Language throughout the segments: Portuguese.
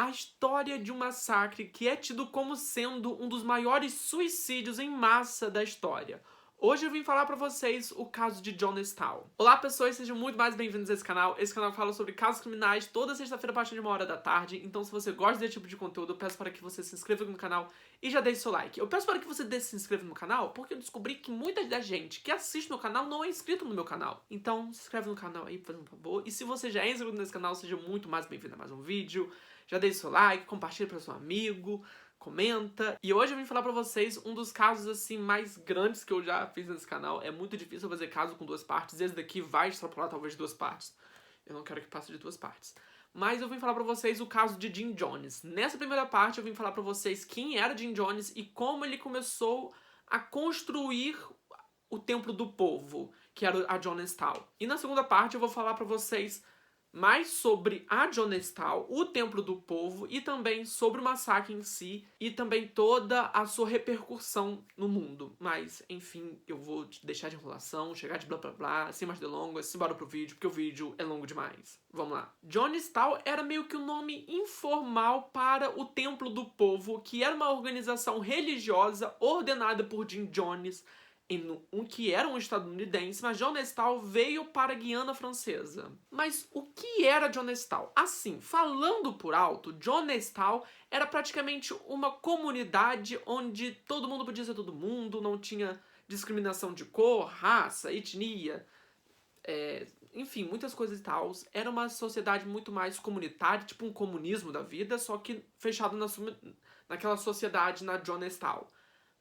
a história de um massacre que é tido como sendo um dos maiores suicídios em massa da história. Hoje eu vim falar pra vocês o caso de Jonestown. Olá pessoas, sejam muito mais bem-vindos a esse canal. Esse canal fala sobre casos criminais toda sexta-feira a partir de 1h da tarde. Então se você gosta desse tipo de conteúdo, eu peço para que você se inscreva no canal e já deixe seu like. Eu peço para que você se inscreva no canal porque eu descobri que muita da gente que assiste meu canal não é inscrito no meu canal. Então se inscreve no canal aí, por favor. E se você já é inscrito nesse canal, seja muito mais bem-vindo a mais um vídeo. Já deixe seu like, compartilhe para seu amigo, comenta. E hoje eu vim falar pra vocês um dos casos assim mais grandes que eu já fiz nesse canal. É muito difícil fazer caso com 2 partes. Esse daqui vai extrapolar talvez 2 partes. Eu não quero que passe de 2 partes. Mas eu vim falar pra vocês o caso de Jim Jones. Nessa primeira parte eu vim falar pra vocês quem era Jim Jones e como ele começou a construir o Templo do Povo, que era a Jonestown. E na segunda parte eu vou falar pra vocês mais sobre a Jonestown, o Templo do Povo, e também sobre o massacre em si, e também toda a sua repercussão no mundo. Mas, enfim, eu vou deixar de enrolação, chegar de blá blá blá, sem mais delongas, simbora pro vídeo, porque o vídeo é longo demais. Vamos lá. Jonestown era meio que um nome informal para o Templo do Povo, que era uma organização religiosa ordenada por Jim Jones, que era um estadunidense, mas Jonestown veio para a Guiana Francesa. Mas o que era Jonestown? Assim, falando por alto, Jonestown era praticamente uma comunidade onde todo mundo podia ser todo mundo, não tinha discriminação de cor, raça, etnia, enfim, muitas coisas e tal. Era uma sociedade muito mais comunitária, tipo um comunismo da vida, só que fechado naquela sociedade na Jonestown.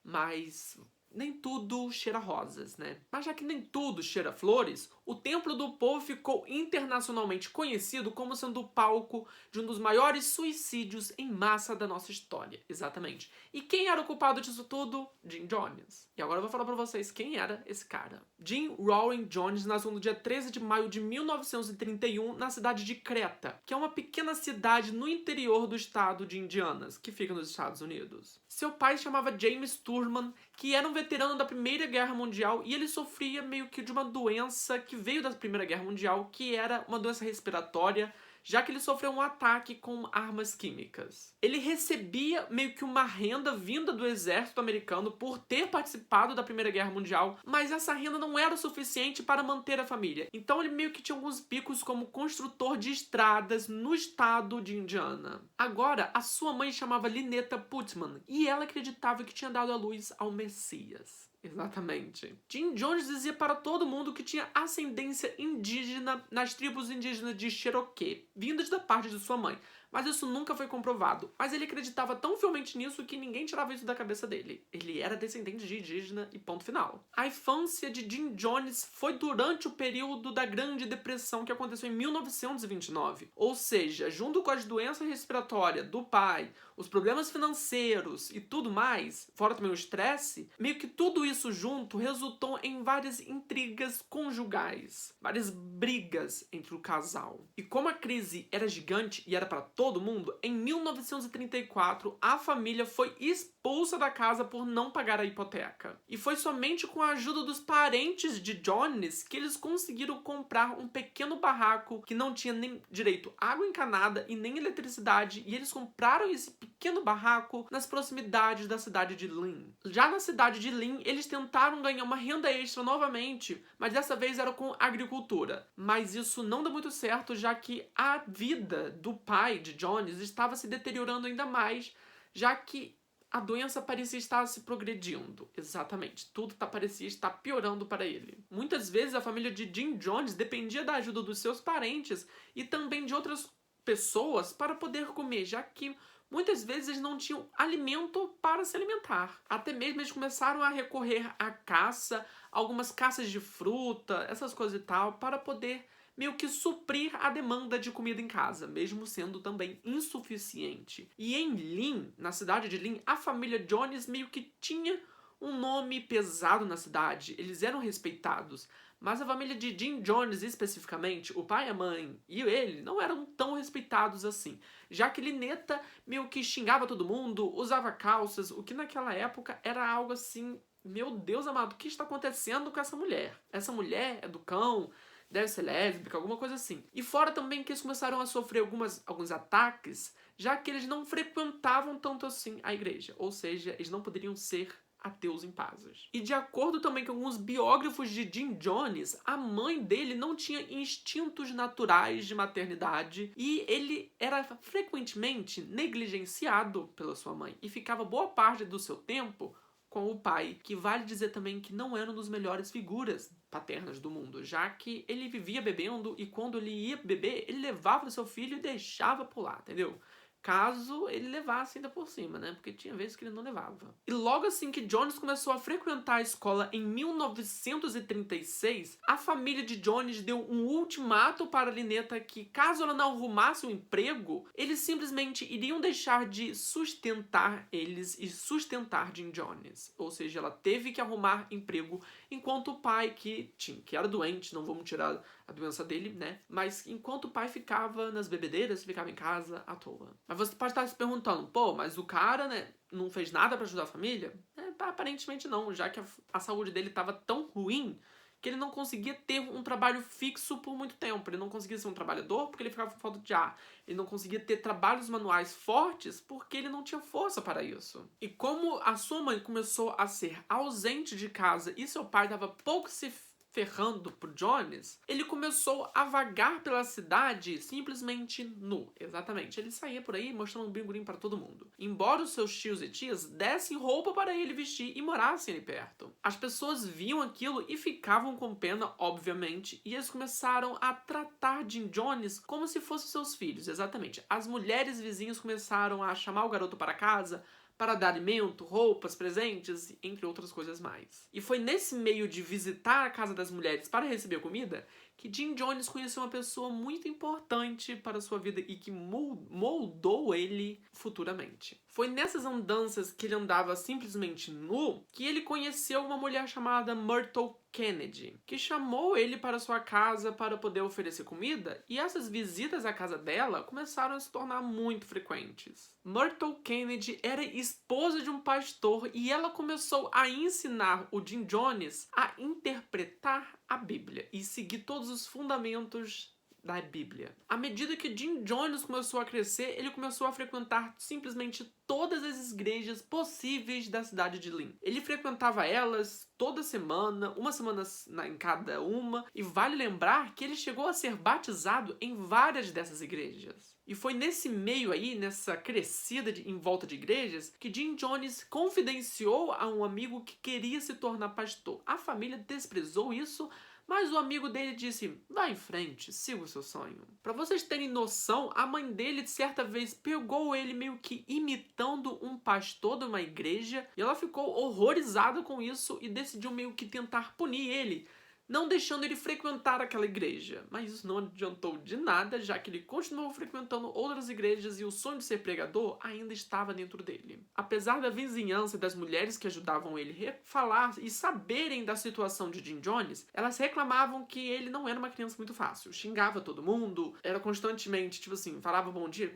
Mas nem tudo cheira rosas, né? Mas já que nem tudo cheira flores, o Templo do Povo ficou internacionalmente conhecido como sendo o palco de um dos maiores suicídios em massa da nossa história. Exatamente. E quem era o culpado disso tudo? Jim Jones. E agora eu vou falar pra vocês quem era esse cara. Jim Roaring Jones nasceu no dia 13 de maio de 1931 na cidade de Creta, que é uma pequena cidade no interior do estado de Indianas, que fica nos Estados Unidos. Seu pai se chamava James Turman, que era um veterano da Primeira Guerra Mundial, e ele sofria meio que de uma doença que veio da Primeira Guerra Mundial, que era uma doença respiratória, já que ele sofreu um ataque com armas químicas. Ele recebia meio que uma renda vinda do exército americano por ter participado da Primeira Guerra Mundial, mas essa renda não era o suficiente para manter a família. Então ele meio que tinha alguns bicos como construtor de estradas no estado de Indiana. Agora, a sua mãe chamava Lynetta Putman, e ela acreditava que tinha dado à luz ao Messias. Exatamente. Jim Jones dizia para todo mundo que tinha ascendência indígena nas tribos indígenas de Cherokee, vindas da parte de sua mãe, mas isso nunca foi comprovado. Mas ele acreditava tão fielmente nisso que ninguém tirava isso da cabeça dele. Ele era descendente de indígena e ponto final. A infância de Jim Jones foi durante o período da Grande Depressão que aconteceu em 1929. Ou seja, junto com as doenças respiratórias do pai, os problemas financeiros e tudo mais, fora também o estresse, meio que tudo isso junto resultou em várias intrigas conjugais, várias brigas entre o casal. E como a crise era gigante e era para todo mundo, em 1934 a família foi expulsa da casa por não pagar a hipoteca. E foi somente com a ajuda dos parentes de Jones que eles conseguiram comprar um pequeno barraco que não tinha nem direito à água encanada e nem eletricidade, e eles compraram esse pequeno barraco nas proximidades da cidade de Lynn. Já na cidade de Lynn, eles tentaram ganhar uma renda extra novamente, mas dessa vez era com agricultura. Mas isso não deu muito certo, já que a vida do pai de Jones estava se deteriorando ainda mais, já que a doença parecia estar se progredindo. Exatamente. Tudo parecia estar piorando para ele. Muitas vezes a família de Jim Jones dependia da ajuda dos seus parentes e também de outras pessoas para poder comer, já que muitas vezes eles não tinham alimento para se alimentar. Até mesmo eles começaram a recorrer à caça, algumas caças de fruta, essas coisas e tal, para poder meio que suprir a demanda de comida em casa, mesmo sendo também insuficiente. E em Lynn, na cidade de Lynn, a família Jones meio que tinha um nome pesado na cidade, eles eram respeitados, mas a família de Jim Jones especificamente, o pai, a mãe e ele, não eram tão respeitados assim, já que Lynetta meio que xingava todo mundo, usava calças, o que naquela época era algo assim, meu Deus amado, o que está acontecendo com essa mulher? Essa mulher é do cão, deve ser lésbica, alguma coisa assim. E fora também que eles começaram a sofrer alguns ataques já que eles não frequentavam tanto assim a igreja, ou seja, eles não poderiam ser ateus em pazes. E de acordo também com alguns biógrafos de Jim Jones, a mãe dele não tinha instintos naturais de maternidade e ele era frequentemente negligenciado pela sua mãe e ficava boa parte do seu tempo com o pai, que vale dizer também que não era uma das melhores figuras paternas do mundo, já que ele vivia bebendo e quando ele ia beber, ele levava o seu filho e deixava por lá, entendeu? Caso ele levasse ainda por cima, né? Porque tinha vezes que ele não levava. E logo assim que Jones começou a frequentar a escola em 1936, a família de Jones deu um ultimato para Lynetta que, caso ela não arrumasse um emprego, eles simplesmente iriam deixar de sustentar eles e sustentar Jim Jones. Ou seja, ela teve que arrumar emprego enquanto o pai, que era doente, não vamos tirar a doença dele, né? Mas enquanto o pai ficava nas bebedeiras, ficava em casa à toa. Mas você pode estar se perguntando, pô, mas o cara, né, não fez nada para ajudar a família? Aparentemente não, já que a saúde dele estava tão ruim que ele não conseguia ter um trabalho fixo por muito tempo. Ele não conseguia ser um trabalhador porque ele ficava com falta de ar. Ele não conseguia ter trabalhos manuais fortes porque ele não tinha força para isso. E como a sua mãe começou a ser ausente de casa e seu pai estava pouco se ferrando pro Jones, ele começou a vagar pela cidade simplesmente nu. Exatamente. Ele saía por aí mostrando um bingolim para todo mundo. Embora os seus tios e tias dessem roupa para ele vestir e morassem ali perto. As pessoas viam aquilo e ficavam com pena, obviamente, e eles começaram a tratar Jim Jones como se fossem seus filhos. Exatamente. As mulheres vizinhas começaram a chamar o garoto para casa para dar alimento, roupas, presentes, entre outras coisas mais. E foi nesse meio de visitar a casa das mulheres para receber comida que Jim Jones conheceu uma pessoa muito importante para a sua vida e que moldou ele futuramente. Foi nessas andanças que ele andava simplesmente nu que ele conheceu uma mulher chamada Myrtle Kennedy, que chamou ele para sua casa para poder oferecer comida, e essas visitas à casa dela começaram a se tornar muito frequentes. Myrtle Kennedy era esposa de um pastor e ela começou a ensinar o Jim Jones a interpretar a Bíblia e seguir todos os fundamentos da Bíblia. À medida que Jim Jones começou a crescer, ele começou a frequentar simplesmente todas as igrejas possíveis da cidade de Lynn. Ele frequentava elas toda semana, uma semana em cada uma, e vale lembrar que ele chegou a ser batizado em várias dessas igrejas. E foi nesse meio aí, nessa crescida em volta de igrejas, que Jim Jones confidenciou a um amigo que queria se tornar pastor. A família desprezou isso, mas o amigo dele disse, vá em frente, siga o seu sonho. Para vocês terem noção, a mãe dele certa vez pegou ele meio que imitando um pastor de uma igreja e ela ficou horrorizada com isso e decidiu meio que tentar punir ele, não deixando ele frequentar aquela igreja. Mas isso não adiantou de nada, já que ele continuou frequentando outras igrejas e o sonho de ser pregador ainda estava dentro dele. Apesar da vizinhança e das mulheres que ajudavam ele a falar e saberem da situação de Jim Jones, elas reclamavam que ele não era uma criança muito fácil. Xingava todo mundo, era constantemente, tipo assim, falava bom dia,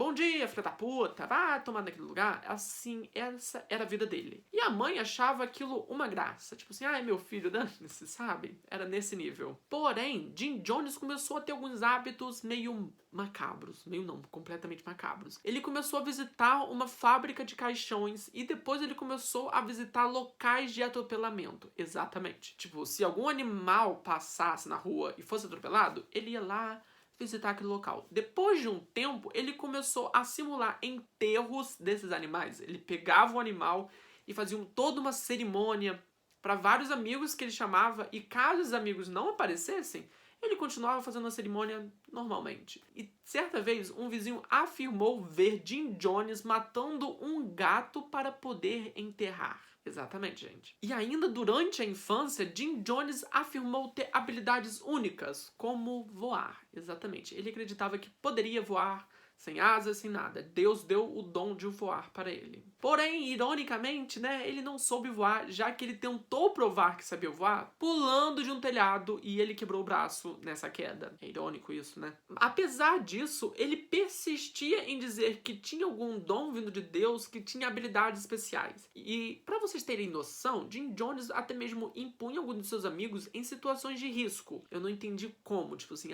filha da puta, vá tomar naquele lugar. Assim, essa era a vida dele. E a mãe achava aquilo uma graça. Tipo assim, ai meu filho, dane-se, sabe? Era nesse nível. Porém, Jim Jones começou a ter alguns hábitos meio macabros. Meio não, completamente macabros. Ele começou a visitar uma fábrica de caixões e depois ele começou a visitar locais de atropelamento. Exatamente. Tipo, se algum animal passasse na rua e fosse atropelado, ele ia lá visitar aquele local. Depois de um tempo, ele começou a simular enterros desses animais. Ele pegava o animal e fazia toda uma cerimônia para vários amigos que ele chamava, e caso os amigos não aparecessem, ele continuava fazendo a cerimônia normalmente. E certa vez, um vizinho afirmou ver Jim Jones matando um gato para poder enterrar. Exatamente, gente. E ainda durante a infância, Jim Jones afirmou ter habilidades únicas, como voar. Exatamente. Ele acreditava que poderia voar sem asas, sem nada. Deus deu o dom de voar para ele. Porém, ironicamente, né, ele não soube voar, já que ele tentou provar que sabia voar pulando de um telhado e ele quebrou o braço nessa queda. É irônico isso, né? Apesar disso, ele persistia em dizer que tinha algum dom vindo de Deus, que tinha habilidades especiais. E, para vocês terem noção, Jim Jones até mesmo impunha alguns de seus amigos em situações de risco. Eu não entendi como, tipo assim,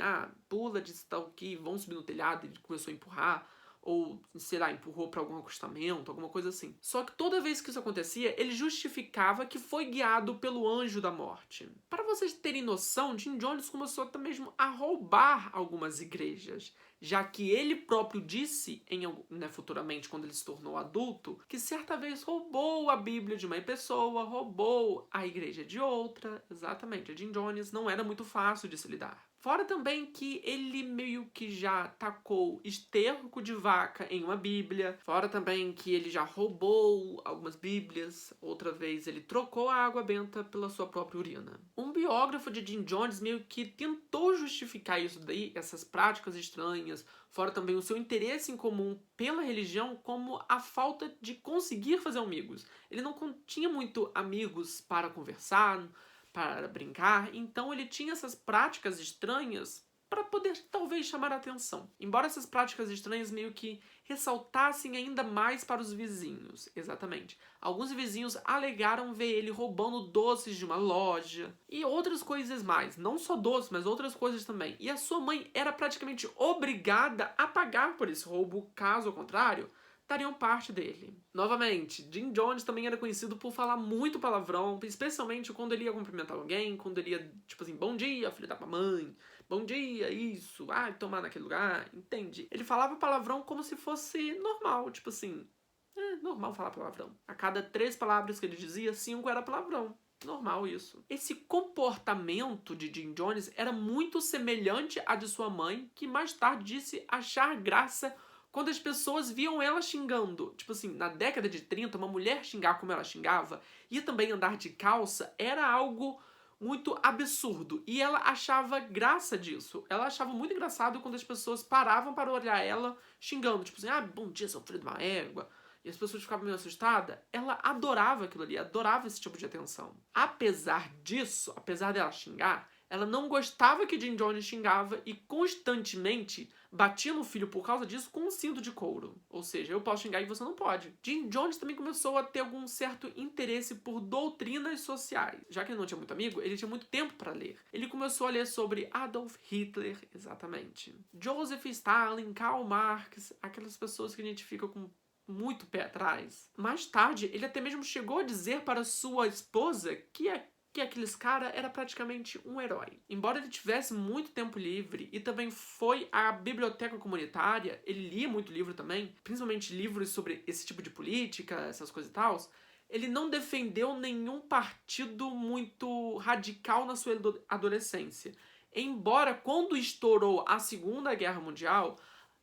pula de tal que vão subir no telhado e ele começou a empurrar. ou, sei lá, empurrou para algum acostamento, alguma coisa assim. Só que toda vez que isso acontecia, ele justificava que foi guiado pelo anjo da morte. Para vocês terem noção, Jim Jones começou até mesmo a roubar algumas igrejas, já que ele próprio disse, futuramente, quando ele se tornou adulto, que certa vez roubou a Bíblia de uma pessoa, roubou a igreja de outra. Exatamente, Jim Jones não era muito fácil de se lidar. Fora também que ele meio que já tacou esterco de vaca em uma bíblia. Fora também que ele já roubou algumas bíblias. Outra vez ele trocou a água benta pela sua própria urina. Um biógrafo de Jim Jones meio que tentou justificar isso daí, essas práticas estranhas. Fora também o seu interesse em comum pela religião, como a falta de conseguir fazer amigos. Ele não tinha muito amigos para conversar, para brincar, então ele tinha essas práticas estranhas para poder talvez chamar a atenção. Embora essas práticas estranhas meio que ressaltassem ainda mais para os vizinhos. Exatamente. Alguns vizinhos alegaram ver ele roubando doces de uma loja e outras coisas mais. Não só doces, mas outras coisas também. E a sua mãe era praticamente obrigada a pagar por esse roubo, caso ao contrário, dariam parte dele. Novamente, Jim Jones também era conhecido por falar muito palavrão, especialmente quando ele ia cumprimentar alguém, quando ele ia, tipo assim, bom dia, filho da mamãe, bom dia, isso, tomar naquele lugar, entende? Ele falava palavrão como se fosse normal, tipo assim, normal falar palavrão. A cada 3 palavras que ele dizia, 5 era palavrão. Normal isso. Esse comportamento de Jim Jones era muito semelhante à de sua mãe, que mais tarde disse achar graça quando as pessoas viam ela xingando. Tipo assim, na década de 30, uma mulher xingar como ela xingava e também andar de calça era algo muito absurdo. E ela achava graça disso. Ela achava muito engraçado quando as pessoas paravam para olhar ela xingando. Tipo assim, bom dia, seu filho de uma égua. E as pessoas ficavam meio assustadas. Ela adorava aquilo ali, adorava esse tipo de atenção. Apesar disso, apesar dela xingar, ela não gostava que Jim Jones xingava e constantemente batia no filho por causa disso com um cinto de couro. Ou seja, eu posso xingar e você não pode. Jim Jones também começou a ter algum certo interesse por doutrinas sociais. Já que ele não tinha muito amigo, ele tinha muito tempo para ler. Ele começou a ler sobre Adolf Hitler, exatamente, Joseph Stalin, Karl Marx, aquelas pessoas que a gente fica com muito pé atrás. Mais tarde, ele até mesmo chegou a dizer para sua esposa que aqueles cara era praticamente um herói. Embora ele tivesse muito tempo livre e também foi à biblioteca comunitária, ele lia muito livro também, principalmente livros sobre esse tipo de política, essas coisas e tal, ele não defendeu nenhum partido muito radical na sua adolescência. Embora quando estourou a Segunda Guerra Mundial,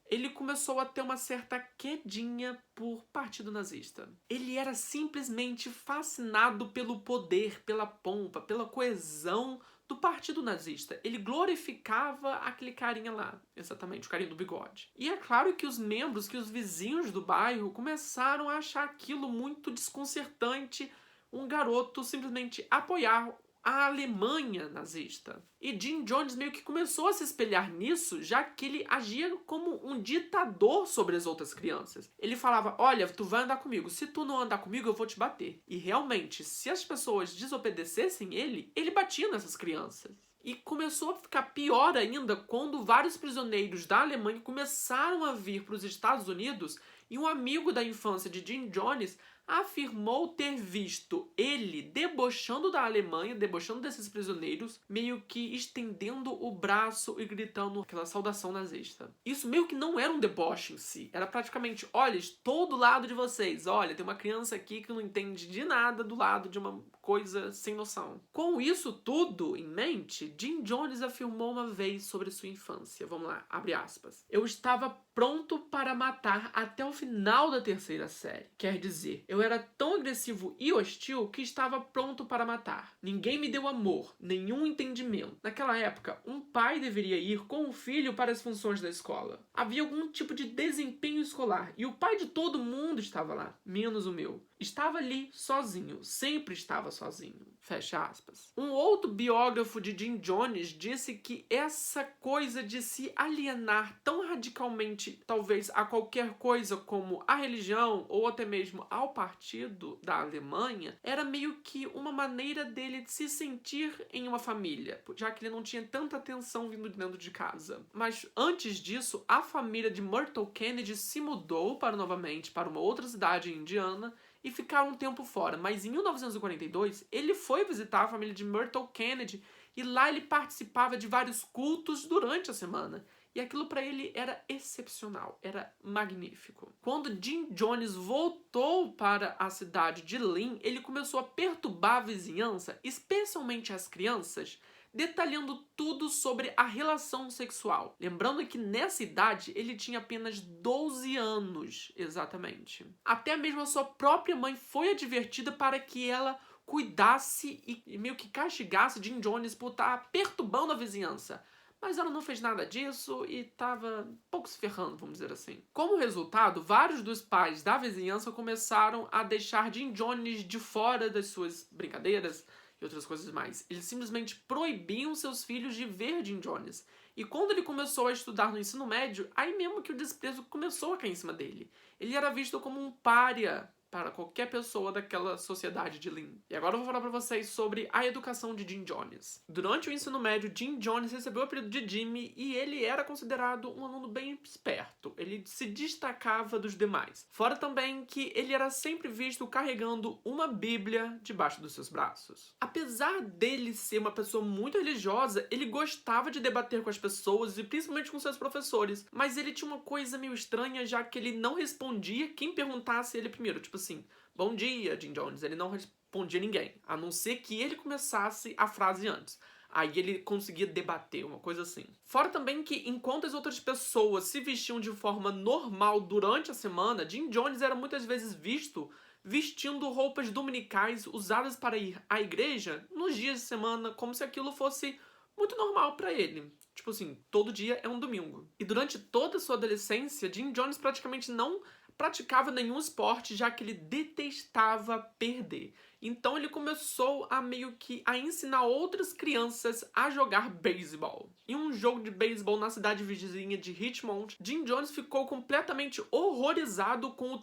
ele começou a ter uma certa quedinha por partido nazista. Ele era simplesmente fascinado pelo poder, pela pompa, pela coesão do partido nazista. Ele glorificava aquele carinha lá, exatamente, o carinha do bigode. E é claro que os membros, que os vizinhos do bairro começaram a achar aquilo muito desconcertante, um garoto simplesmente apoiar a Alemanha nazista. E Jim Jones meio que começou a se espelhar nisso, já que ele agia como um ditador sobre as outras crianças. Ele falava, olha, tu vai andar comigo, se tu não andar comigo eu vou te bater. E realmente, se as pessoas desobedecessem ele batia nessas crianças. E começou a ficar pior ainda quando vários prisioneiros da Alemanha começaram a vir para os Estados Unidos e um amigo da infância de Jim Jones afirmou ter visto ele debochando da Alemanha, debochando desses prisioneiros, meio que estendendo o braço e gritando aquela saudação nazista. Isso meio que não era um deboche em si, era praticamente, olha, estou do lado de vocês, olha, tem uma criança aqui que não entende de nada do lado de uma coisa sem noção. Com isso tudo em mente, Jim Jones afirmou uma vez sobre sua infância, vamos lá, abre aspas, eu estava pronto para matar até o final da 3ª série. Quer dizer, eu era tão agressivo e hostil que estava pronto para matar. Ninguém me deu amor, nenhum entendimento. Naquela época, um pai deveria ir com o filho para as funções da escola. Havia algum tipo de desempenho escolar e o pai de todo mundo estava lá, menos o meu. Estava ali sozinho, sempre estava sozinho. Fecha aspas. Um outro biógrafo de Jim Jones disse que essa coisa de se alienar tão radicalmente, talvez a qualquer coisa como a religião ou até mesmo ao partido da Alemanha era meio que uma maneira dele de se sentir em uma família, já que ele não tinha tanta atenção vindo de dentro de casa. Mas antes disso, a família de Myrtle Kennedy se mudou novamente para uma outra cidade indiana e ficaram um tempo fora. Mas em 1942, ele foi visitar a família de Myrtle Kennedy e lá ele participava de vários cultos durante a semana. E aquilo para ele era excepcional, era magnífico. Quando Jim Jones voltou para a cidade de Lynn, ele começou a perturbar a vizinhança, especialmente as crianças, detalhando tudo sobre a relação sexual. Lembrando que nessa idade ele tinha apenas 12 anos, exatamente. Até mesmo a sua própria mãe foi advertida para que ela cuidasse e meio que castigasse Jim Jones por estar perturbando a vizinhança. Mas ela não fez nada disso e estava pouco se ferrando, vamos dizer assim. Como resultado, vários dos pais da vizinhança começaram a deixar Jim Jones de fora das suas brincadeiras e outras coisas mais. Eles simplesmente proibiam seus filhos de ver Jim Jones. E quando ele começou a estudar no ensino médio, aí mesmo que o desprezo começou a cair em cima dele. Ele era visto como um pária para qualquer pessoa daquela sociedade de Lynn. E agora eu vou falar para vocês sobre a educação de Jim Jones. Durante o ensino médio, Jim Jones recebeu o apelido de Jimmy e ele era considerado um aluno bem esperto. Ele se destacava dos demais. Fora também que ele era sempre visto carregando uma bíblia debaixo dos seus braços. Apesar dele ser uma pessoa muito religiosa, ele gostava de debater com as pessoas e principalmente com seus professores. Mas ele tinha uma coisa meio estranha, já que ele não respondia quem perguntasse ele primeiro. Tipo assim, bom dia, Jim Jones. Ele não respondia ninguém, a não ser que ele começasse a frase antes. Aí ele conseguia debater, uma coisa assim. Fora também que, enquanto as outras pessoas se vestiam de forma normal durante a semana, Jim Jones era muitas vezes visto vestindo roupas dominicais usadas para ir à igreja nos dias de semana, como se aquilo fosse muito normal para ele. Tipo assim, todo dia é um domingo. E durante toda a sua adolescência, Jim Jones praticamente não praticava nenhum esporte, já que ele detestava perder. Então ele começou a meio que a ensinar outras crianças a jogar beisebol. Em um jogo de beisebol na cidade vizinha de Richmond, Jim Jones ficou completamente horrorizado com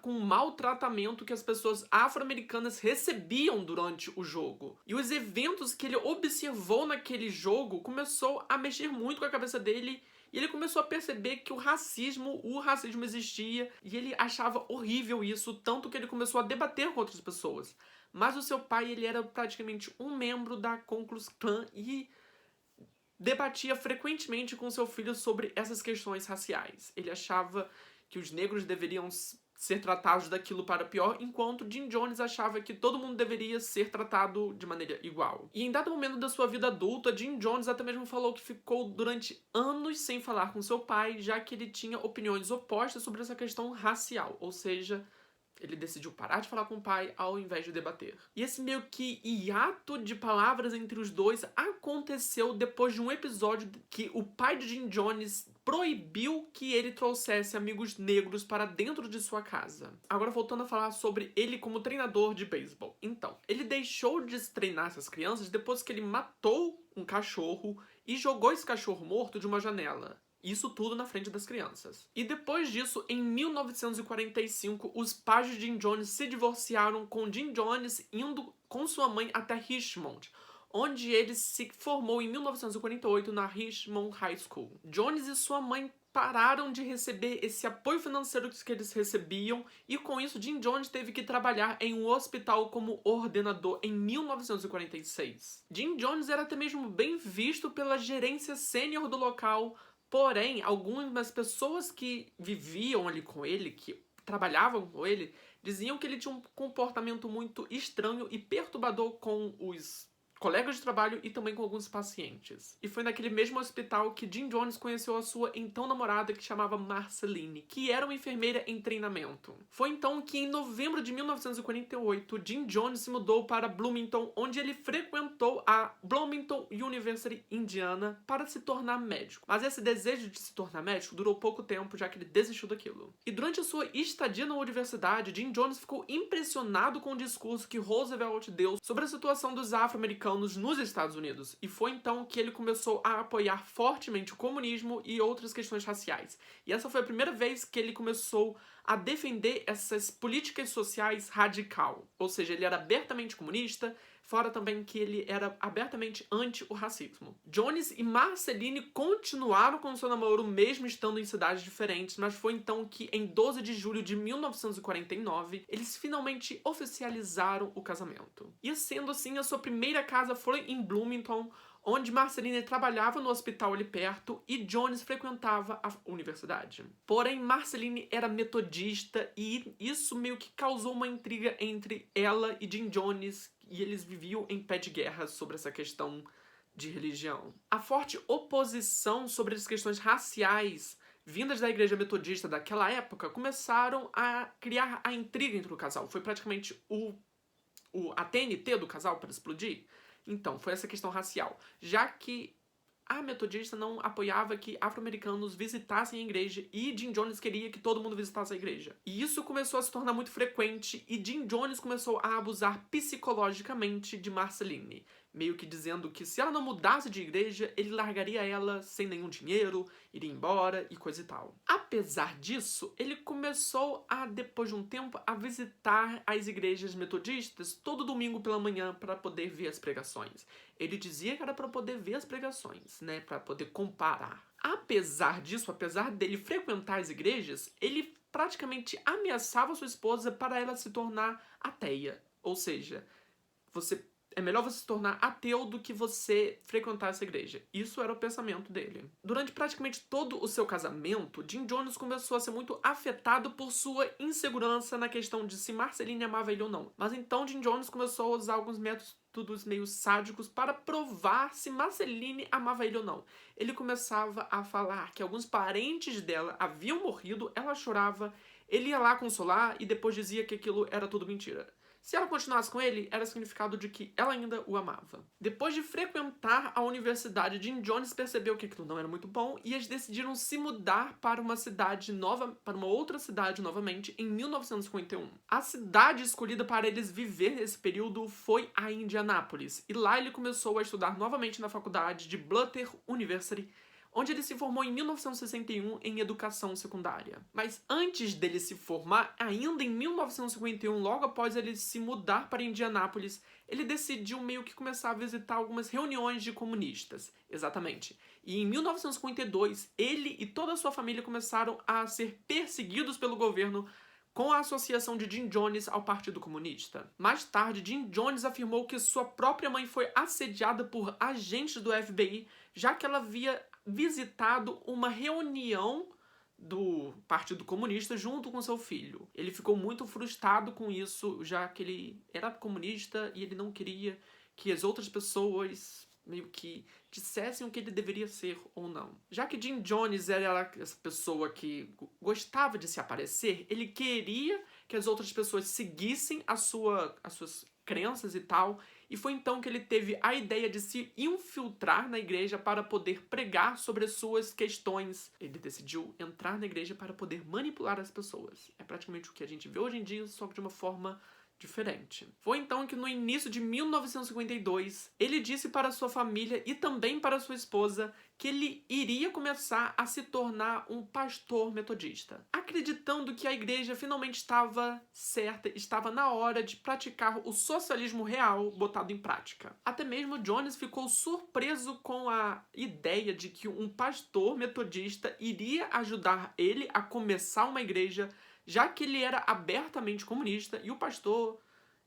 o mau tratamento que as pessoas afro-americanas recebiam durante o jogo. E os eventos que ele observou naquele jogo começou a mexer muito com a cabeça dele. E ele começou a perceber que o racismo existia e ele achava horrível isso, tanto que ele começou a debater com outras pessoas. Mas o seu pai, ele era praticamente um membro da Ku Klux Klan e debatia frequentemente com seu filho sobre essas questões raciais. Ele achava que os negros deveriam ser tratados daquilo para pior, enquanto Jim Jones achava que todo mundo deveria ser tratado de maneira igual. E em dado momento da sua vida adulta, Jim Jones até mesmo falou que ficou durante anos sem falar com seu pai, já que ele tinha opiniões opostas sobre essa questão racial, ou seja, ele decidiu parar de falar com o pai ao invés de debater. E esse meio que hiato de palavras entre os dois aconteceu depois de um episódio que o pai de Jim Jones proibiu que ele trouxesse amigos negros para dentro de sua casa. Agora voltando a falar sobre ele como treinador de beisebol. Então, ele deixou de treinar essas crianças depois que ele matou um cachorro e jogou esse cachorro morto de uma janela. Isso tudo na frente das crianças. E depois disso, em 1945, os pais de Jim Jones se divorciaram, com Jim Jones indo com sua mãe até Richmond, onde ele se formou em 1948 na Richmond High School. Jones e sua mãe pararam de receber esse apoio financeiro que eles recebiam e com isso Jim Jones teve que trabalhar em um hospital como ordenador em 1946. Jim Jones era até mesmo bem visto pela gerência sênior do local. Porém, algumas pessoas que viviam ali com ele, que trabalhavam com ele, diziam que ele tinha um comportamento muito estranho e perturbador com os colegas de trabalho e também com alguns pacientes. E foi naquele mesmo hospital que Jim Jones conheceu a sua então namorada, que chamava Marceline, que era uma enfermeira em treinamento. Foi então que, em novembro de 1948, Jim Jones se mudou para Bloomington, onde ele frequentou a Bloomington University, Indiana, para se tornar médico. Mas esse desejo de se tornar médico durou pouco tempo, já que ele desistiu daquilo. E durante a sua estadia na universidade, Jim Jones ficou impressionado com o discurso que Roosevelt deu sobre a situação dos afro-americanos nos Estados Unidos, e foi então que ele começou a apoiar fortemente o comunismo e outras questões raciais. E essa foi a primeira vez que ele começou a defender essas políticas sociais radical. Ou seja, ele era abertamente comunista, fora também que ele era abertamente anti o racismo. Jones e Marceline continuaram com seu namoro mesmo estando em cidades diferentes, mas foi então que, em 12 de julho de 1949, eles finalmente oficializaram o casamento. E sendo assim, a sua primeira casa foi em Bloomington, onde Marceline trabalhava no hospital ali perto e Jones frequentava a universidade. Porém, Marceline era metodista e isso meio que causou uma intriga entre ela e Jim Jones, e eles viviam em pé de guerra sobre essa questão de religião. A forte oposição sobre as questões raciais vindas da igreja metodista daquela época começaram a criar a intriga entre o casal. Foi praticamente a TNT do casal para explodir. Então, foi essa questão racial. Já que a metodista não apoiava que afro-americanos visitassem a igreja e Jim Jones queria que todo mundo visitasse a igreja. E isso começou a se tornar muito frequente e Jim Jones começou a abusar psicologicamente de Marceline, meio que dizendo que se ela não mudasse de igreja, ele largaria ela sem nenhum dinheiro, iria embora e coisa e tal. Apesar disso, ele começou a, depois de um tempo, a visitar as igrejas metodistas todo domingo pela manhã para poder ver as pregações. Ele dizia que era para poder ver as pregações, né, para poder comparar. Apesar disso, apesar dele frequentar as igrejas, ele praticamente ameaçava sua esposa para ela se tornar ateia. Ou seja, é melhor você se tornar ateu do que você frequentar essa igreja. Isso era o pensamento dele. Durante praticamente todo o seu casamento, Jim Jones começou a ser muito afetado por sua insegurança na questão de se Marceline amava ele ou não. Mas então Jim Jones começou a usar alguns métodos meio sádicos para provar se Marceline amava ele ou não. Ele começava a falar que alguns parentes dela haviam morrido, ela chorava, ele ia lá consolar e depois dizia que aquilo era tudo mentira. Se ela continuasse com ele, era significado de que ela ainda o amava. Depois de frequentar a universidade, Jim Jones percebeu que aquilo não era muito bom e eles decidiram se mudar para uma cidade nova, para uma outra cidade novamente, em 1951. A cidade escolhida para eles viver nesse período foi a Indianápolis, e lá ele começou a estudar novamente na faculdade de Butler University, onde ele se formou em 1961 em educação secundária. Mas antes dele se formar, ainda em 1951, logo após ele se mudar para Indianápolis, ele decidiu meio que começar a visitar algumas reuniões de comunistas. Exatamente. E em 1952, ele e toda a sua família começaram a ser perseguidos pelo governo com a associação de Jim Jones ao Partido Comunista. Mais tarde, Jim Jones afirmou que sua própria mãe foi assediada por agentes do FBI, já que ela havia visitado uma reunião do Partido Comunista junto com seu filho. Ele ficou muito frustrado com isso, já que ele era comunista e ele não queria que as outras pessoas meio que dissessem o que ele deveria ser ou não. Já que Jim Jones era essa pessoa que gostava de se aparecer, ele queria que as outras pessoas seguissem as suas crenças e tal, e foi então que ele teve a ideia de se infiltrar na igreja para poder pregar sobre as suas questões. Ele decidiu entrar na igreja para poder manipular as pessoas. É praticamente o que a gente vê hoje em dia, só que de uma forma diferente. Foi então que no início de 1952, ele disse para sua família e também para sua esposa que ele iria começar a se tornar um pastor metodista, acreditando que a igreja finalmente estava certa, estava na hora de praticar o socialismo real botado em prática. Até mesmo Jones ficou surpreso com a ideia de que um pastor metodista iria ajudar ele a começar uma igreja, já que ele era abertamente comunista e o pastor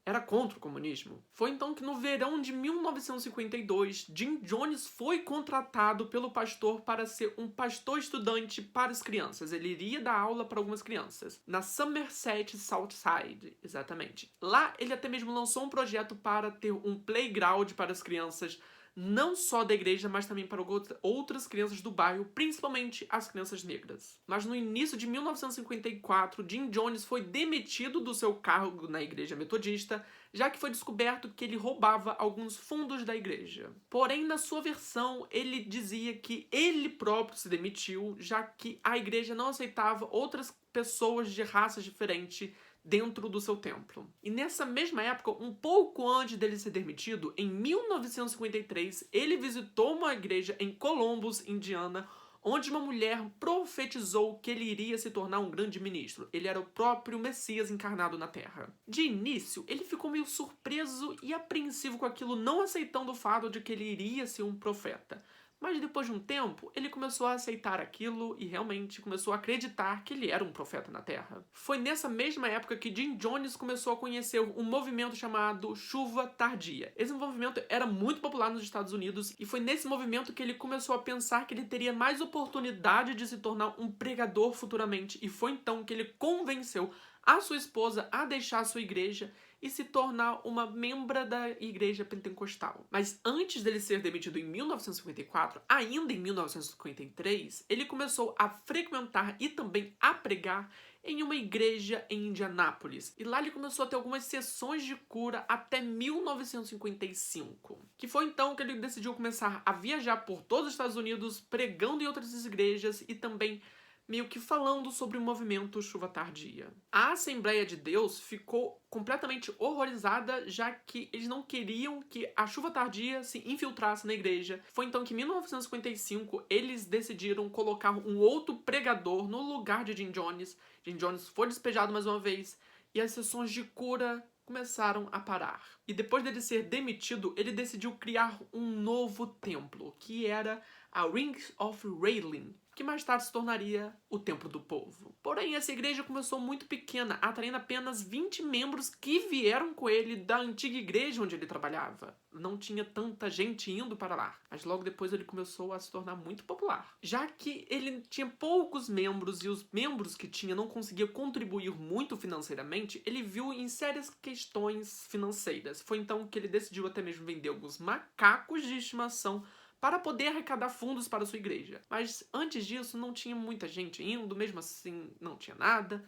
era contra o comunismo. Foi então que no verão de 1952, Jim Jones foi contratado pelo pastor para ser um pastor estudante para as crianças. Ele iria dar aula para algumas crianças, na Somerset Southside, exatamente. Lá ele até mesmo lançou um projeto para ter um playground para as crianças, não só da igreja, mas também para outras crianças do bairro, principalmente as crianças negras. Mas no início de 1954, Jim Jones foi demitido do seu cargo na igreja metodista, já que foi descoberto que ele roubava alguns fundos da igreja. Porém, na sua versão, ele dizia que ele próprio se demitiu, já que a igreja não aceitava outras pessoas de raças diferentes dentro do seu templo. E nessa mesma época, um pouco antes dele ser demitido, em 1953, ele visitou uma igreja em Columbus, Indiana, onde uma mulher profetizou que ele iria se tornar um grande ministro. Ele era o próprio Messias encarnado na Terra. De início, ele ficou meio surpreso e apreensivo com aquilo, não aceitando o fato de que ele iria ser um profeta. Mas depois de um tempo, ele começou a aceitar aquilo e realmente começou a acreditar que ele era um profeta na Terra. Foi nessa mesma época que Jim Jones começou a conhecer um movimento chamado Chuva Tardia. Esse movimento era muito popular nos Estados Unidos e foi nesse movimento que ele começou a pensar que ele teria mais oportunidade de se tornar um pregador futuramente, e foi então que ele convenceu a sua esposa a deixar a sua igreja e se tornar uma membra da igreja pentecostal. Mas antes dele ser demitido em 1954, ainda em 1953, ele começou a frequentar e também a pregar em uma igreja em Indianápolis. E lá ele começou a ter algumas sessões de cura até 1955. Que foi então que ele decidiu começar a viajar por todos os Estados Unidos, pregando em outras igrejas e também meio que falando sobre o movimento Chuva Tardia. A Assembleia de Deus ficou completamente horrorizada, já que eles não queriam que a Chuva Tardia se infiltrasse na igreja. Foi então que em 1955 eles decidiram colocar um outro pregador no lugar de Jim Jones. Jim Jones foi despejado mais uma vez e as sessões de cura começaram a parar. E depois dele ser demitido, ele decidiu criar um novo templo, que era a Rings of Raylan, que mais tarde se tornaria o Templo do Povo. Porém, essa igreja começou muito pequena, atraindo apenas 20 membros que vieram com ele da antiga igreja onde ele trabalhava. Não tinha tanta gente indo para lá, mas logo depois ele começou a se tornar muito popular. Já que ele tinha poucos membros e os membros que tinha não conseguiam contribuir muito financeiramente, ele viu em sérias questões financeiras. Foi então que ele decidiu até mesmo vender alguns macacos de estimação para poder arrecadar fundos para sua igreja. Mas antes disso não tinha muita gente indo, mesmo assim não tinha nada.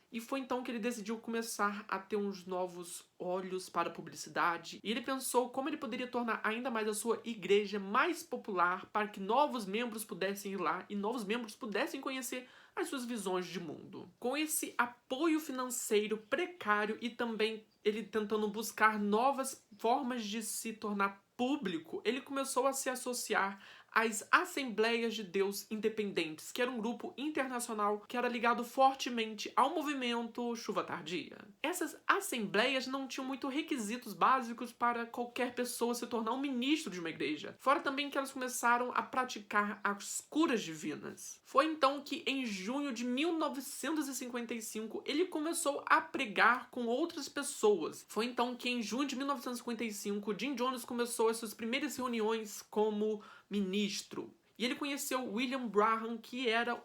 E foi então que ele decidiu começar a ter uns novos olhos para a publicidade. E ele pensou como ele poderia tornar ainda mais a sua igreja mais popular para que novos membros pudessem ir lá e novos membros pudessem conhecer as suas visões de mundo. Com esse apoio financeiro precário e também ele tentando buscar novas formas de se tornar público, ele começou a se associar às Assembleias de Deus Independentes, que era um grupo internacional que era ligado fortemente ao movimento Chuva Tardia. Essas assembleias não tinham muito requisitos básicos para qualquer pessoa se tornar um ministro de uma igreja, fora também que elas começaram a praticar as curas divinas. Foi então que, em junho de 1955, ele começou a pregar com outras pessoas. Foi então que, em junho de 1955, Jim Jones começou as suas primeiras reuniões como ministro. E ele conheceu William Branham, que era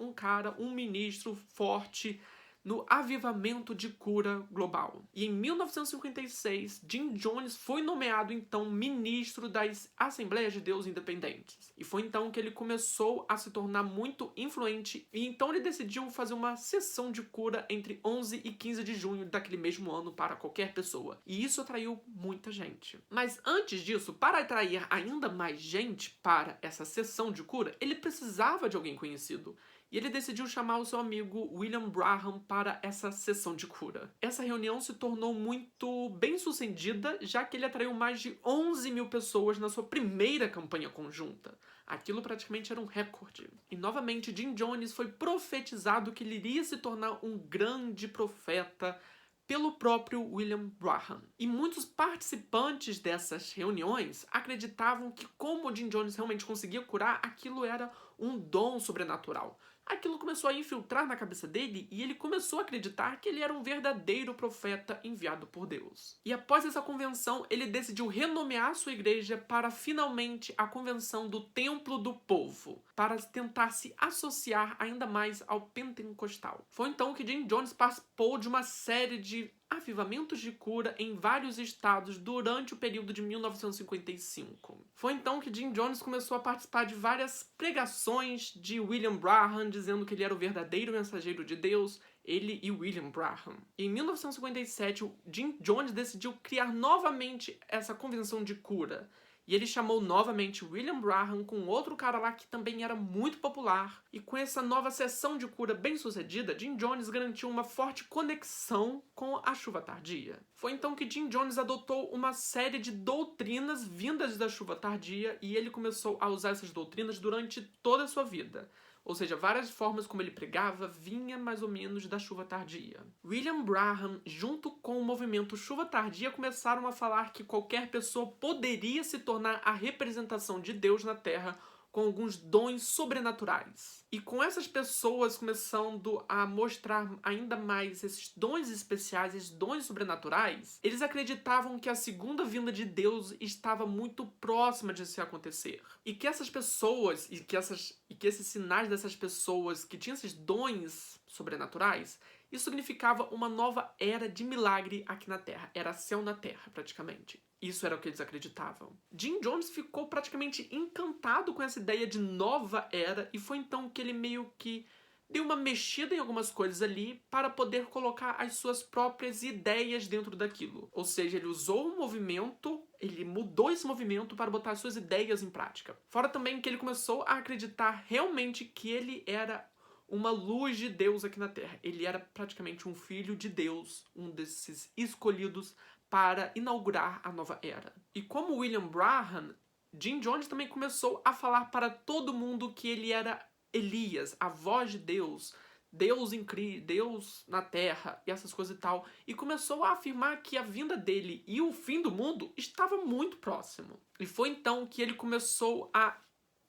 um ministro forte no avivamento de cura global. E em 1956, Jim Jones foi nomeado então ministro das Assembleias de Deus Independentes. E foi então que ele começou a se tornar muito influente, e então ele decidiu fazer uma sessão de cura entre 11 e 15 de junho daquele mesmo ano para qualquer pessoa. E isso atraiu muita gente. Mas antes disso, para atrair ainda mais gente para essa sessão de cura, ele precisava de alguém conhecido. E ele decidiu chamar o seu amigo William Branham para essa sessão de cura. Essa reunião se tornou muito bem sucedida, já que ele atraiu mais de 11 mil pessoas na sua primeira campanha conjunta. Aquilo praticamente era um recorde. E novamente Jim Jones foi profetizado que ele iria se tornar um grande profeta pelo próprio William Branham. E muitos participantes dessas reuniões acreditavam que, como Jim Jones realmente conseguia curar, aquilo era um dom sobrenatural. Aquilo começou a infiltrar na cabeça dele e ele começou a acreditar que ele era um verdadeiro profeta enviado por Deus. E após essa convenção, ele decidiu renomear sua igreja para finalmente a Convenção do Templo do Povo, para tentar se associar ainda mais ao pentecostal. Foi então que Jim Jones participou de uma série de avivamentos de cura em vários estados durante o período de 1955. Foi então que Jim Jones começou a participar de várias pregações de William Branham, dizendo que ele era o verdadeiro mensageiro de Deus, ele e William Branham. Em 1957, Jim Jones decidiu criar novamente essa convenção de cura. E ele chamou novamente William Branham com outro cara lá que também era muito popular. E com essa nova sessão de cura bem sucedida, Jim Jones garantiu uma forte conexão com a Chuva Tardia. Foi então que Jim Jones adotou uma série de doutrinas vindas da Chuva Tardia e ele começou a usar essas doutrinas durante toda a sua vida. Ou seja, várias formas como ele pregava vinha mais ou menos da chuva tardia. William Branham, junto com o movimento Chuva Tardia, começaram a falar que qualquer pessoa poderia se tornar a representação de Deus na Terra com alguns dons sobrenaturais. E com essas pessoas começando a mostrar ainda mais esses dons especiais, esses dons sobrenaturais, eles acreditavam que a segunda vinda de Deus estava muito próxima de se acontecer. E que essas pessoas, e que esses sinais dessas pessoas que tinham esses dons sobrenaturais, isso significava uma nova era de milagre aqui na Terra. Era céu na Terra, praticamente. Isso era o que eles acreditavam. Jim Jones ficou praticamente encantado com essa ideia de nova era e foi então que ele meio que deu uma mexida em algumas coisas ali para poder colocar as suas próprias ideias dentro daquilo. Ou seja, ele usou um movimento, ele mudou esse movimento para botar as suas ideias em prática. Fora também que ele começou a acreditar realmente que ele era uma luz de Deus aqui na Terra. Ele era praticamente um filho de Deus, um desses escolhidos para inaugurar a nova era. E como William Branham, Jim Jones também começou a falar para todo mundo que ele era Elias, a voz de Deus, Deus na Terra e essas coisas e tal, e começou a afirmar que a vinda dele e o fim do mundo estava muito próximo. E foi então que ele começou a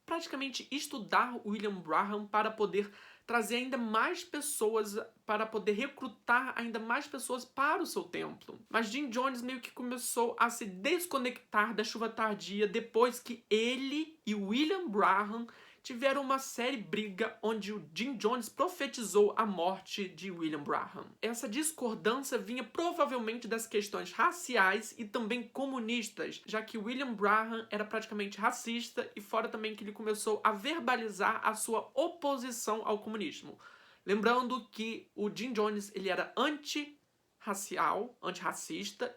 praticamente estudar William Branham para poder trazer ainda mais pessoas, para poder recrutar ainda mais pessoas para o seu templo. Mas Jim Jones meio que começou a se desconectar da chuva tardia depois que ele e William Branham tiveram uma séria briga onde o Jim Jones profetizou a morte de William Branham. Essa discordância vinha provavelmente das questões raciais e também comunistas, já que William Branham era praticamente racista e fora também que ele começou a verbalizar a sua oposição ao comunismo. Lembrando que o Jim Jones ele era antirracista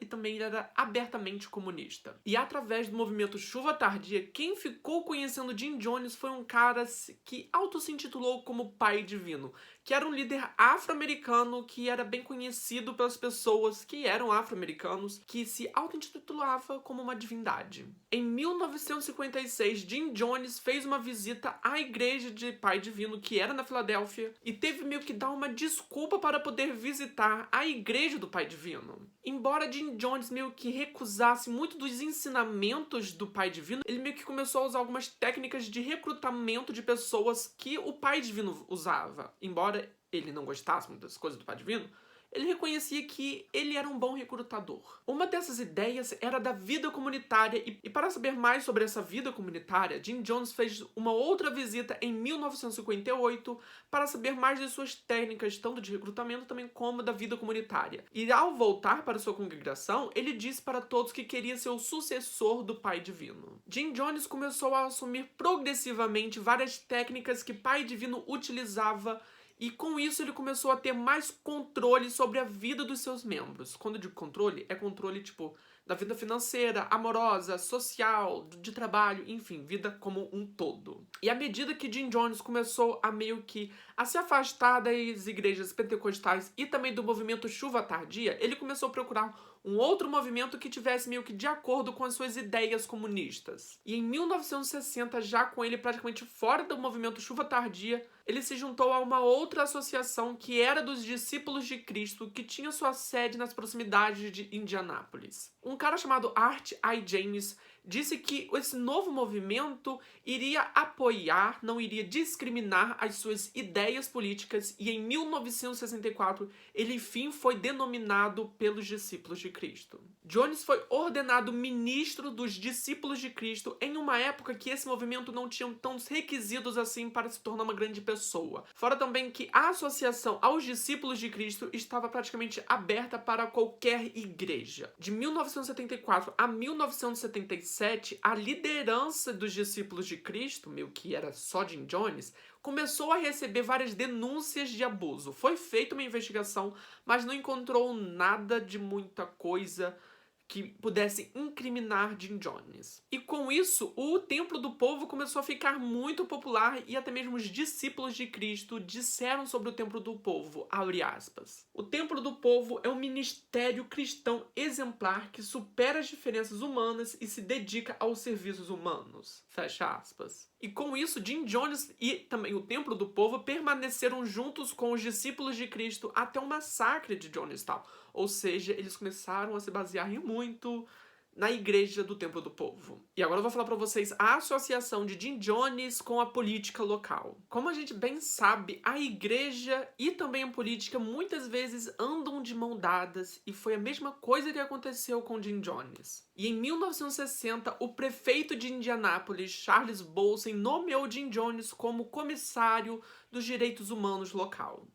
e também ele era abertamente comunista. E através do movimento Chuva Tardia, quem ficou conhecendo Jim Jones foi um cara que se intitulou como Pai Divino, que era um líder afro-americano que era bem conhecido pelas pessoas que eram afro-americanos, que se auto-intitulava como uma divindade. Em 1956, Jim Jones fez uma visita à igreja de Pai Divino, que era na Filadélfia, e teve meio que dar uma desculpa para poder visitar a igreja do Pai Divino. Embora Jim Jones meio que recusasse muito dos ensinamentos do Pai Divino, ele meio que começou a usar algumas técnicas de recrutamento de pessoas que o Pai Divino usava. Embora ele não gostasse muito das coisas do Pai Divino, ele reconhecia que ele era um bom recrutador. Uma dessas ideias era da vida comunitária, e para saber mais sobre essa vida comunitária, Jim Jones fez uma outra visita em 1958 para saber mais de suas técnicas, tanto de recrutamento também como da vida comunitária. E ao voltar para sua congregação, ele disse para todos que queria ser o sucessor do Pai Divino. Jim Jones começou a assumir progressivamente várias técnicas que Pai Divino utilizava, e com isso ele começou a ter mais controle sobre a vida dos seus membros. Quando eu digo controle, é controle tipo da vida financeira, amorosa, social, de trabalho, enfim, vida como um todo. E à medida que Jim Jones começou a meio que a se afastar das igrejas pentecostais e também do movimento Chuva Tardia, ele começou a procurar um outro movimento que tivesse meio que de acordo com as suas ideias comunistas. E em 1960, já com ele praticamente fora do movimento Chuva Tardia, ele se juntou a uma outra associação que era dos Discípulos de Cristo, que tinha sua sede nas proximidades de Indianápolis. Um cara chamado Art I. James disse que esse novo movimento iria apoiar, não iria discriminar as suas ideias políticas, e em 1964 ele enfim foi denominado pelos Discípulos de Cristo. Jones foi ordenado ministro dos Discípulos de Cristo em uma época que esse movimento não tinha tantos requisitos assim para se tornar uma grande pessoa. Fora também que a associação aos Discípulos de Cristo estava praticamente aberta para qualquer igreja. De 1974 a 1977, a liderança dos Discípulos de Cristo, meio que era só Jim Jones, começou a receber várias denúncias de abuso. Foi feita uma investigação, mas não encontrou nada de muita coisa que pudessem incriminar Jim Jones. E com isso, o Templo do Povo começou a ficar muito popular e até mesmo os discípulos de Cristo disseram sobre o Templo do Povo, abre aspas, o Templo do Povo é um ministério cristão exemplar que supera as diferenças humanas e se dedica aos serviços humanos, fecha aspas. E com isso, Jim Jones e também o Templo do Povo permaneceram juntos com os discípulos de Cristo até o massacre de Jonestown. Ou seja, eles começaram a se basear muito na igreja do Templo do Povo. E agora eu vou falar pra vocês a associação de Jim Jones com a política local. Como a gente bem sabe, a igreja e também a política muitas vezes andam de mão dadas e foi a mesma coisa que aconteceu com Jim Jones. E em 1960, o prefeito de Indianápolis, Charles Bolsen, nomeou Jim Jones como comissário dos direitos humanos local.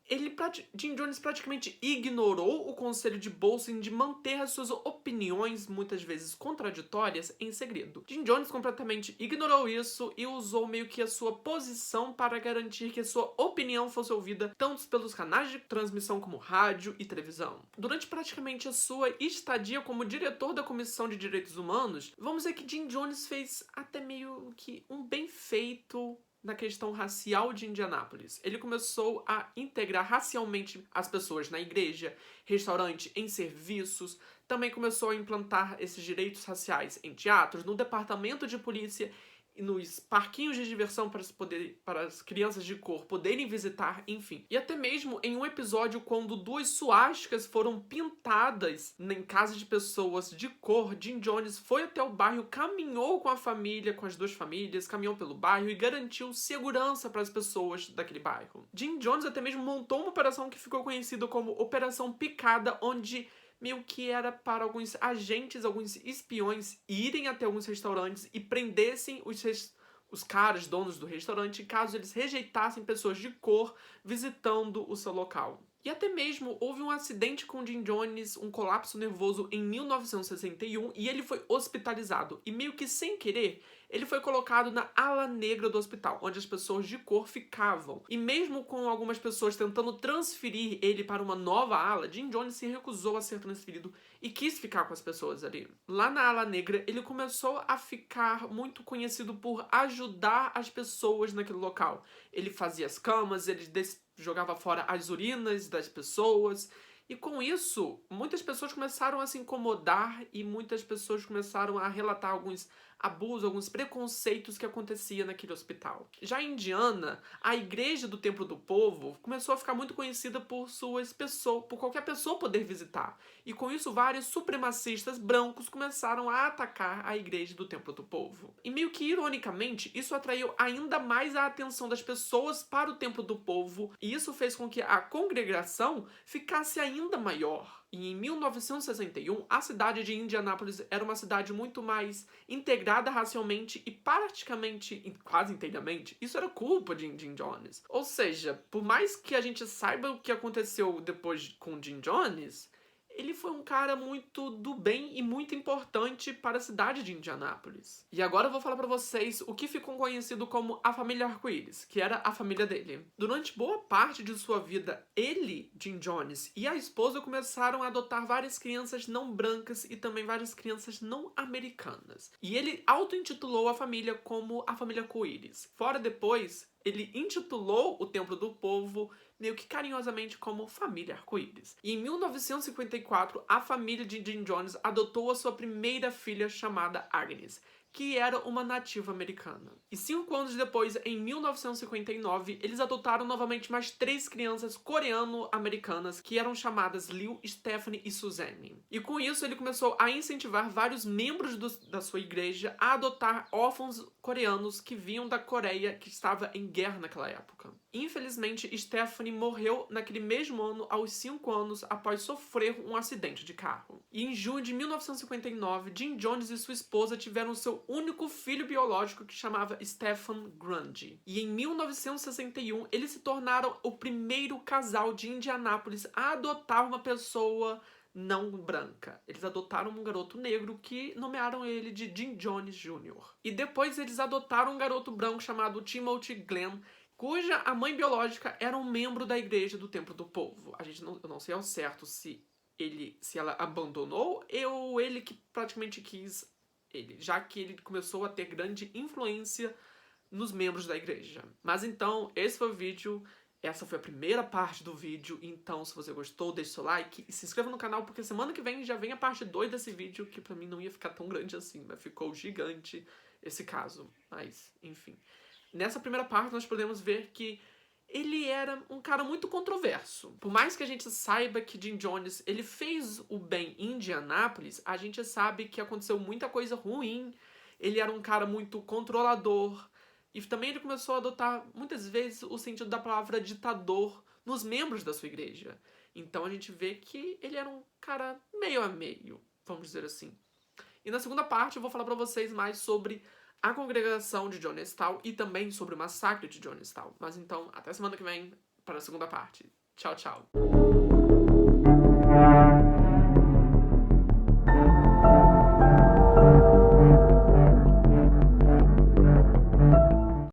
Jim Jones praticamente ignorou o conselho de Bolsen de manter as suas opiniões, muitas vezes contraditórias, em segredo. Jim Jones completamente ignorou isso e usou meio que a sua posição para garantir que a sua opinião fosse ouvida tanto pelos canais de transmissão como rádio e televisão. Durante praticamente a sua estadia como diretor da Comissão de Direitos Humanos, vamos dizer que Jim Jones fez até meio que um bem feito na questão racial de Indianápolis. Ele começou a integrar racialmente as pessoas na igreja, restaurante, em serviços, também começou a implantar esses direitos raciais em teatros, no departamento de polícia e nos parquinhos de diversão para as crianças de cor poderem visitar, enfim. E até mesmo em um episódio quando 2 suásticas foram pintadas em casa de pessoas de cor, Jim Jones foi até o bairro, caminhou com a família, com as 2 famílias, caminhou pelo bairro e garantiu segurança para as pessoas daquele bairro. Jim Jones até mesmo montou uma operação que ficou conhecida como Operação Picada, onde meio que era para alguns agentes, alguns espiões irem até alguns restaurantes e prendessem os caras, donos do restaurante, caso eles rejeitassem pessoas de cor visitando o seu local. E até mesmo houve um acidente com Jim Jones, um colapso nervoso em 1961 e ele foi hospitalizado. E meio que sem querer, ele foi colocado na ala negra do hospital, onde as pessoas de cor ficavam. E mesmo com algumas pessoas tentando transferir ele para uma nova ala, Jim Jones se recusou a ser transferido e quis ficar com as pessoas ali. Lá na ala negra, ele começou a ficar muito conhecido por ajudar as pessoas naquele local. Ele fazia as camas, ele jogava fora as urinas das pessoas. E com isso, muitas pessoas começaram a se incomodar e muitas pessoas começaram a relatar alguns abusos, alguns preconceitos que acontecia naquele hospital. Já em Indiana, a igreja do Templo do Povo começou a ficar muito conhecida por por qualquer pessoa poder visitar. E com isso, vários supremacistas brancos começaram a atacar a igreja do Templo do Povo. E meio que ironicamente, isso atraiu ainda mais a atenção das pessoas para o Templo do Povo, e isso fez com que a congregação ficasse ainda maior. E em 1961, a cidade de Indianápolis era uma cidade muito mais integrada racialmente e praticamente, quase inteiramente, isso era culpa de Jim Jones. Ou seja, por mais que a gente saiba o que aconteceu depois com Jim Jones, ele foi um cara muito do bem e muito importante para a cidade de Indianápolis. E agora eu vou falar pra vocês o que ficou conhecido como a família Arco-Íris, que era a família dele. Durante boa parte de sua vida, ele, Jim Jones, e a esposa começaram a adotar várias crianças não brancas e também várias crianças não americanas. E ele auto-intitulou a família como a família Arco-Íris. Fora depois, ele intitulou o Templo do Povo meio que carinhosamente como Família Arco-Íris. E em 1954, a família de Jim Jones adotou a sua primeira filha chamada Agnes, que era uma nativa americana. E 5 anos depois, em 1959, eles adotaram novamente mais 3 crianças coreano-americanas que eram chamadas Liu, Stephanie e Suzanne. E com isso, ele começou a incentivar vários membros da sua igreja a adotar órfãos coreanos que vinham da Coreia, que estava em guerra naquela época. Infelizmente, Stephanie morreu naquele mesmo ano, aos 5 anos, após sofrer um acidente de carro. E em junho de 1959, Jim Jones e sua esposa tiveram seu único filho biológico, que chamava Stephen Grundy. E em 1961, eles se tornaram o primeiro casal de Indianápolis a adotar uma pessoa não branca. Eles adotaram um garoto negro que nomearam ele de Jim Jones Jr. E depois eles adotaram um garoto branco chamado Timothy Glenn, cuja a mãe biológica era um membro da igreja do Templo do Povo. Eu não sei ao certo se se ela abandonou ou ele que praticamente quis ele, já que ele começou a ter grande influência nos membros da igreja. Mas então, esse foi o vídeo, essa foi a primeira parte do vídeo, então se você gostou, deixe seu like e se inscreva no canal, porque semana que vem já vem a parte 2 desse vídeo, que pra mim não ia ficar tão grande assim, mas ficou gigante esse caso, mas enfim. Nessa primeira parte nós podemos ver que ele era um cara muito controverso. Por mais que a gente saiba que Jim Jones ele fez o bem em Indianápolis, a gente sabe que aconteceu muita coisa ruim. Ele era um cara muito controlador. E também ele começou a adotar, muitas vezes, o sentido da palavra ditador nos membros da sua igreja. Então a gente vê que ele era um cara meio a meio, vamos dizer assim. E na segunda parte eu vou falar pra vocês mais sobre a congregação de Jonestown e também sobre o massacre de Jonestown. Mas então, até semana que vem para a segunda parte. Tchau, tchau.